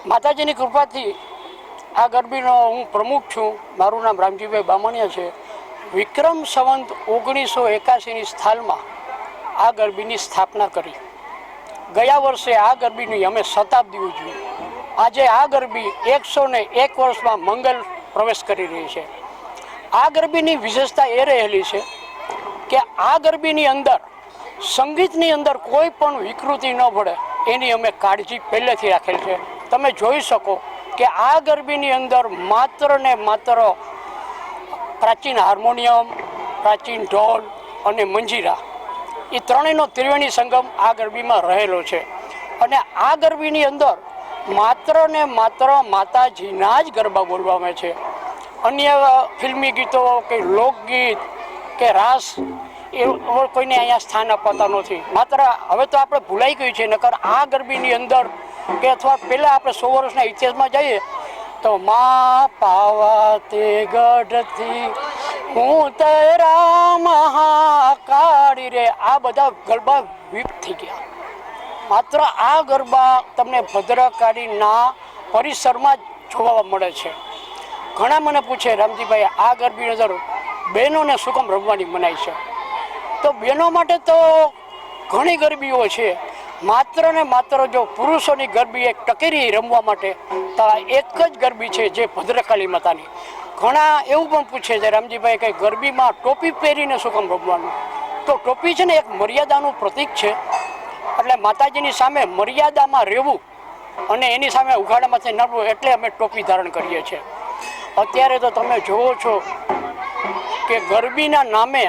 માતાજીની કૃપાથી આ ગરબીનો હું પ્રમુખ છું. મારું નામ રામજીભાઈ બામણિયા છે. વિક્રમ સંવંત 1981ની સ્થાલમાં આ ગરબીની સ્થાપના કરી. ગયા વર્ષે આ ગરબીની અમે શતાબ્દી ઉજવી. આજે આ ગરબી 101 વર્ષમાં મંગલ પ્રવેશ કરી રહી છે. આ ગરબીની વિશેષતા એ રહેલી છે કે આ ગરબીની અંદર સંગીતની અંદર કોઈ પણ વિકૃતિ ન પડે એની અમે કાળજી પહેલેથી રાખેલ છે. તમે જોઈ શકો કે આ ગરબીની અંદર માત્ર ને માત્ર પ્રાચીન હાર્મોનિયમ, પ્રાચીન ઢોલ અને મંજીરા એ ત્રણેયનો ત્રિવેણી સંગમ આ ગરબીમાં રહેલો છે. અને આ ગરબીની અંદર માત્ર ને માત્ર માતાજીના જ ગરબા બોલવામાં છે. અન્ય ફિલ્મી ગીતો કે લોકગીત કે રાસ એ કોઈને અહીંયા સ્થાન અપાતા નથી. માત્ર હવે તો આપણે ભૂલાઈ ગયું છે. નકર આ ગરબીની અંદર કે અથવા પહેલાં આપણે 100 વર્ષના ઇતિહાસમાં જઈએ તો મા પાવા તે ગઢથી હું તરા મહાકાળી રે, આ બધા ગરબા વિપ્ત થઈ ગયા. માત્ર આ ગરબા તમને ભદ્રકાળીના પરિસરમાં જોવા મળે છે. ઘણા મને પૂછે, રામજીભાઈ આ ગરબીની અંદર બહેનોને શું કામ રમવાની મનાય છે? તો બહેનો માટે તો ઘણી ગરબીઓ છે. માત્ર ને માત્ર જો પુરુષોની ગરબી એક ટકેરી રમવા માટે તો એક જ ગરબી છે જે ભદ્રકાળી માતાની. ઘણા એવું પણ પૂછે છે, રામજીભાઈ કે ગરબીમાં ટોપી પહેરીને શું કામ રમવાનું? તો ટોપી છે ને એક મર્યાદાનું પ્રતીક છે. એટલે માતાજીની સામે મર્યાદામાં રહેવું અને એની સામે ઉઘાડામાંથી નડવું એટલે અમે ટોપી ધારણ કરીએ છીએ. અત્યારે તો તમે જુઓ છો કે ગરબીના નામે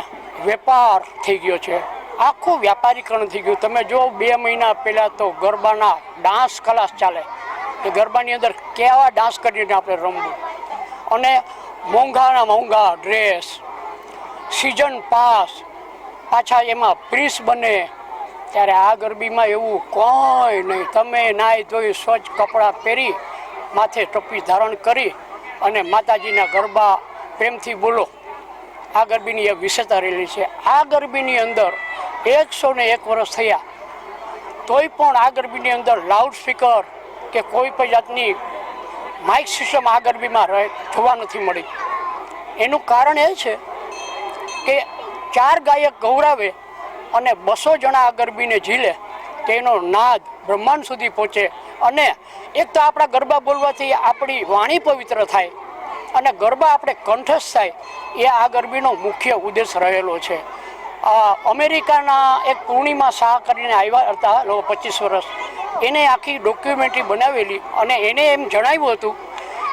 વેપાર થઈ ગયો છે. આખું વ્યાપારીકરણ થઈ ગયું. તમે જો 2 મહિના પહેલાં તો ગરબાના ડાન્સ ક્લાસ ચાલે. એ ગરબાની અંદર કેવા ડાન્સ કરીને આપણે રમવું, અને મોંઘાના મોંઘા ડ્રેસ, સિઝન પાસ, પાછા એમાં પ્રીસ બને. ત્યારે આ ગરબીમાં એવું કોઈ નહીં. તમે નાહી ધોઈ સ્વચ્છ કપડાં પહેરી, માથે ટોપી ધારણ કરી અને માતાજીના ગરબા પ્રેમથી બોલો. આ ગરબીની એક વિશેષતા રહેલી છે. આ ગરબીની અંદર 101 વર્ષ થયા તોય પણ આ ગરબીની અંદર લાઉડ સ્પીકર કે કોઈ પણ જાતની માઇક સિસ્ટમ આ ગરબીમાં જોવા નથી મળી. એનું કારણ એ છે કે 4 ગાયક ગૌરાવે અને 200 જણા આ ગરબીને ઝીલે કે એનો નાદ બ્રહ્માંડ સુધી પહોંચે. અને એક તો આપણા ગરબા બોલવાથી આપણી વાણી પવિત્ર થાય અને ગરબા આપણે કંઠસ્થ થાય, એ આ ગરબીનો મુખ્ય ઉદ્દેશ રહેલો છે. અમેરિકાના એક પૂર્ણિમા શાહ કરીને આવ્યા હતા, 25 વર્ષ, એને આખી ડોક્યુમેન્ટરી બનાવેલી અને એને એમ જણાવ્યું હતું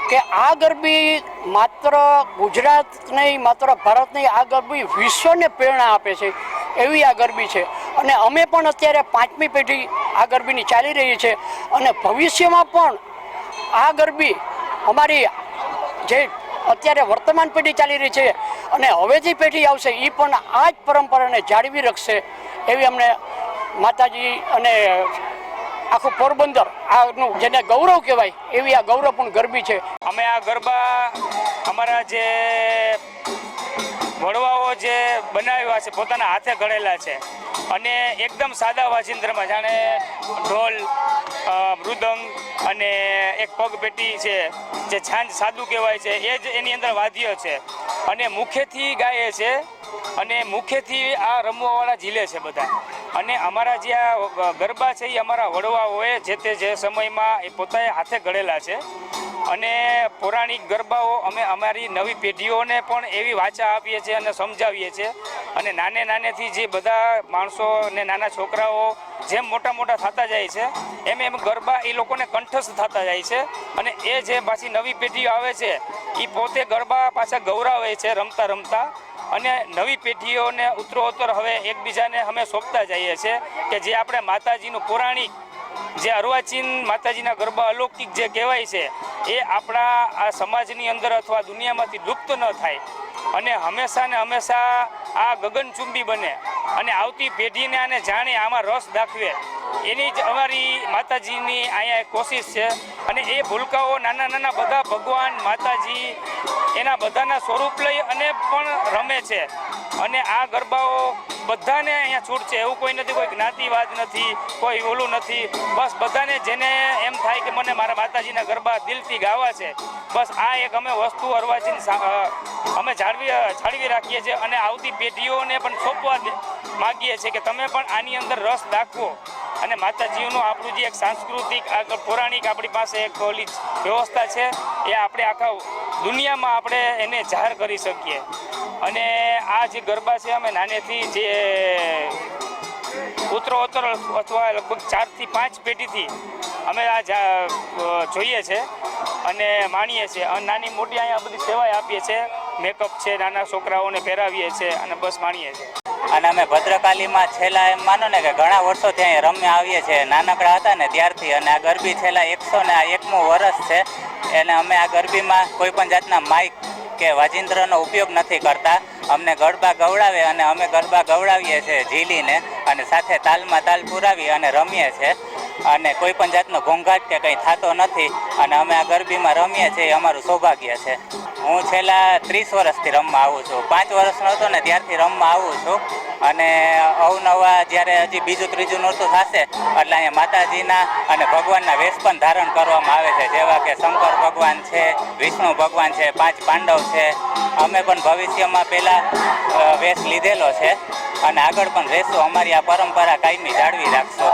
કે આ ગરબી માત્ર ગુજરાત નહીં, માત્ર ભારત નહીં, આ ગરબી વિશ્વને પ્રેરણા આપે છે એવી આ ગરબી છે. અને અમે પણ અત્યારે 5મી પેઢી આ ગરબીની ચાલી રહી છે. અને ભવિષ્યમાં પણ આ ગરબી અમારી જે અત્યારે વર્તમાન પેઢી ચાલી રહી છે અને હવે જે પેઢી આવશે એ પણ આ જ પરંપરાને જાળવી રાખશે એવી અમને માતાજી અને આખું પોરબંદર આનું જેને ગૌરવ કહેવાય એવી આ ગૌરવપૂર્ણ ગરબી છે. અમે આ ગરબા અમારા જે વડવાઓ જે બનાવ્યા છે પોતાના હાથે ઘડેલા છે અને એકદમ સાદા વાજિંત્રમાં, જાણે ઢોલ, મૃદંગ અને એક પગપેટી છે જે છાંજ સાદું કહેવાય છે, એ જ એની અંદર વાદ્ય છે. અને મુખેથી ગાય છે અને મુખેથી આ રમવાવાળા ઝીલે છે બધા. અને અમારા જે આ ગરબા છે એ અમારા વડવાઓએ જે સમયમાં એ પોતાએ હાથે ઘડેલા છે. અને પૌરાણિક ગરબાઓ અમે અમારી નવી પેઢીઓને પણ એવી વાચા આપીએ છીએ અને સમજાવીએ છીએ. અને નાનેથી જે બધા માણસો અને નાના છોકરાઓ જેમ મોટા થતા જાય છે એમ ગરબા એ લોકોને કંઠસ્થ થતા જાય છે. અને એ જે પાછી નવી પેઢીઓ આવે છે એ પોતે ગરબા પાછા ગૌરાવે છે રમતા. અને નવી પેઢીઓને ઉત્તરોત્તર હવે એકબીજાને અમે સોંપતા જઈએ છીએ કે જે આપણે માતાજીનું પૌરાણિક જે અર્વાચીન માતાજીના ગરબા અલૌકિક જે કહેવાય છે એ આપણા આ સમાજની અંદર અથવા દુનિયામાંથી લુપ્ત ન થાય અને હંમેશા ને હંમેશા આ ગગનચુંબી બને અને આવતી પેઢીને આને જાણે, આમાં રસ દાખવે, એની જ અમારી માતાજીની અહીંયા કોશિશ છે. અને એ ભૂલકાઓ નાના બધા ભગવાન માતાજી એના બધાના સ્વરૂપ લઈ અને પણ રમે છે. અને આ ગરબાઓ બધાને અહીંયા છૂટ છે, એવું કોઈ નથી, કોઈ જ્ઞાતિવાદ નથી, કોઈ ઓલું નથી. બસ બધાને જેને એમ થાય કે મને મારા માતાજીના ગરબા દિલથી ગાવા છે, બસ આ એક અમે વસ્તુ અર્વાચીન અમે જાળવી રાખીએ છીએ અને આવતી પેઢીઓને પણ સોંપવા માગીએ છીએ કે તમે પણ આની અંદર રસ દાખવો અને માતાજીનું આપણું જે એક સાંસ્કૃતિક પૌરાણિક આપણી પાસે એક ઓલી વ્યવસ્થા છે એ આપણે આખા દુનિયામાં આપણે એને જાહેર કરી શકીએ. અને આ જે ગરબા છે અમે નાનેથી જે ઉત્તરોત્તર અથવા લગભગ 4 થી 5 પેઢીથી અમે આ જોઈએ છે અને માણીએ છીએ અને નાની મોટી અહીંયા બધી સેવાય આપીએ છીએ. મેકઅપ છે, નાના છોકરાઓને પહેરાવીએ છીએ અને બસ માણીએ છીએ. અને અમે ભદ્રકાલીમાં છેલ્લા એમ માનો ને કે ઘણા વર્ષોથી અહીંયા રમ્યા આવીએ છીએ, નાનકડા હતા ને ત્યારથી. અને આ ગરબી છેલ્લા 101મું વર્ષ છે. એને અમે આ ગરબીમાં કોઈ પણ જાતના માઇક કે વાજિંત્રનો ઉપયોગ નથી કરતા. અમને ગરબા ગવડાવે અને અમે ગરબા ગવડાવીએ છીએ ઝીલીને, અને સાથે તાલમાં તાલ પુરાવી અને રમીએ છીએ. અને કોઈ પણ જાતનો ઘોંઘાટ કે કંઈ થતો નથી. અને અમે આ ગરબીમાં રમીએ છીએ એ અમારું સૌભાગ્ય છે. હું છેલ્લા 30 વર્ષથી રમવા આવું છું. 5 વર્ષનો હતો ને ત્યારથી રમવા આવું છું. અને અવનવા જ્યારે હજી બીજું ત્રીજું નોરતું થશે એટલે અહીંયા માતાજીના અને ભગવાનના વેશ પણ ધારણ કરવામાં આવે છે, જેવા કે શંકર ભગવાન છે, વિષ્ણુ ભગવાન છે, 5 પાંડવ છે. અમે પણ ભવિષ્યમાં પહેલાં વેશ લીધેલો છે અને આગળ પણ રહેશું. અમારી આ પરંપરા કાયમી જાળવી રાખશું.